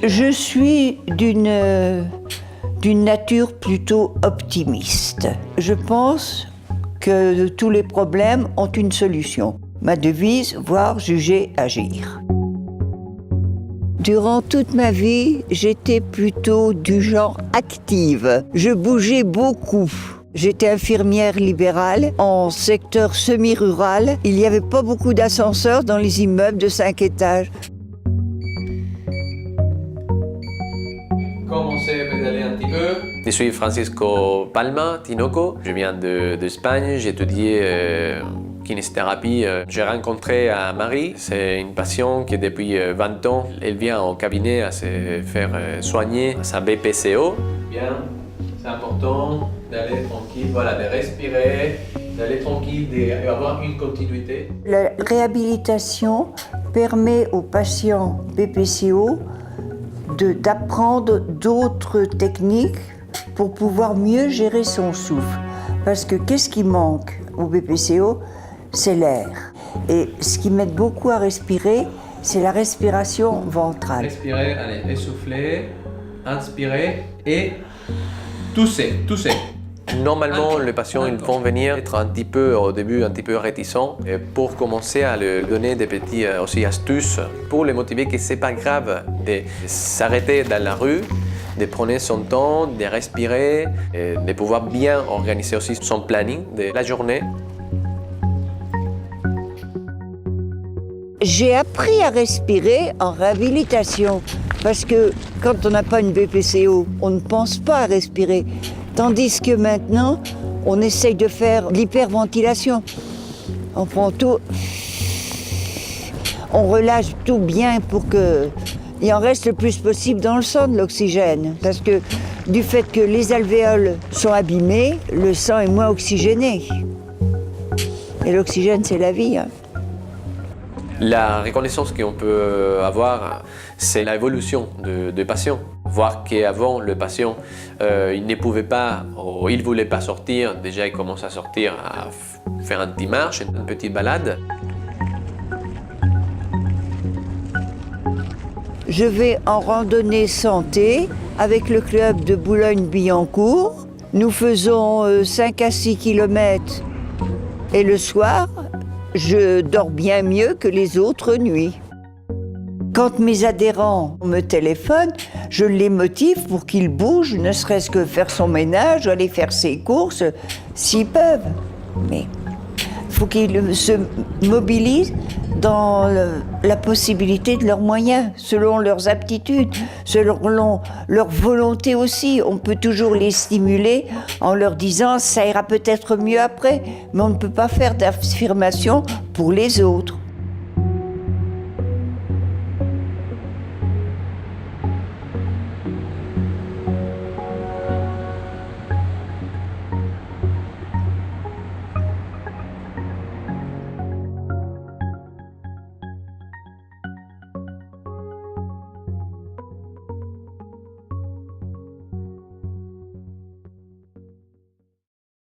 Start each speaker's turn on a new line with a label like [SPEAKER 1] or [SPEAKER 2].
[SPEAKER 1] Je suis d'une nature plutôt optimiste. Je pense que tous les problèmes ont une solution. Ma devise, voir, juger, agir. Durant toute ma vie, j'étais plutôt du genre active. Je bougeais beaucoup. J'étais infirmière libérale en secteur semi-rural. Il n'y avait pas beaucoup d'ascenseurs dans les immeubles de 5 étages.
[SPEAKER 2] Commencez à pédaler un petit peu. Je suis Francisco Palma Tinoco. Je viens d'Espagne. J'ai étudié kinésithérapie. J'ai rencontré Marie. C'est une patiente qui depuis 20 ans, elle vient au cabinet à se faire soigner sa BPCO. Bien, c'est important d'aller tranquille, voilà, de respirer, d'aller tranquille, d'avoir une continuité.
[SPEAKER 1] La réhabilitation permet aux patients BPCO d'apprendre d'autres techniques pour pouvoir mieux gérer son souffle. Parce que qu'est-ce qui manque au BPCO? C'est l'air. Et ce qui m'aide beaucoup à respirer, c'est la respiration ventrale.
[SPEAKER 2] Respirez, allez, essoufflez, inspirez et toussez, toussez. Normalement, les patients ils vont venir être un petit peu, au début, un petit peu réticents. Et pour commencer à leur donner des petites aussi astuces pour les motiver que c'est pas grave de s'arrêter dans la rue, de prendre son temps, de respirer, et de pouvoir bien organiser aussi son planning de la journée.
[SPEAKER 1] J'ai appris à respirer en réhabilitation parce que quand on n'a pas une BPCO, on ne pense pas à respirer. Tandis que maintenant, on essaye de faire l'hyperventilation. On prend tout, on relâche tout bien pour qu'il en reste le plus possible dans le sang de l'oxygène. Parce que du fait que les alvéoles sont abîmées, le sang est moins oxygéné. Et l'oxygène, c'est la vie.
[SPEAKER 2] La reconnaissance qu'on peut avoir, c'est l'évolution du patient. Voir qu'avant, le patient, il ne pouvait pas, ou il ne voulait pas sortir. Déjà, il commence à sortir, à faire une petite marche, une petite balade.
[SPEAKER 1] Je vais en randonnée santé avec le club de Boulogne-Billancourt. Nous faisons 5 à 6 kilomètres et le soir, je dors bien mieux que les autres nuits. Quand mes adhérents me téléphonent, je les motive pour qu'ils bougent, ne serait-ce que faire son ménage, aller faire ses courses, s'ils peuvent. Mais il faut qu'ils se mobilisent dans la possibilité de leurs moyens, selon leurs aptitudes, selon leur volonté aussi. On peut toujours les stimuler en leur disant « ça ira peut-être mieux après », mais on ne peut pas faire d'affirmation pour les autres.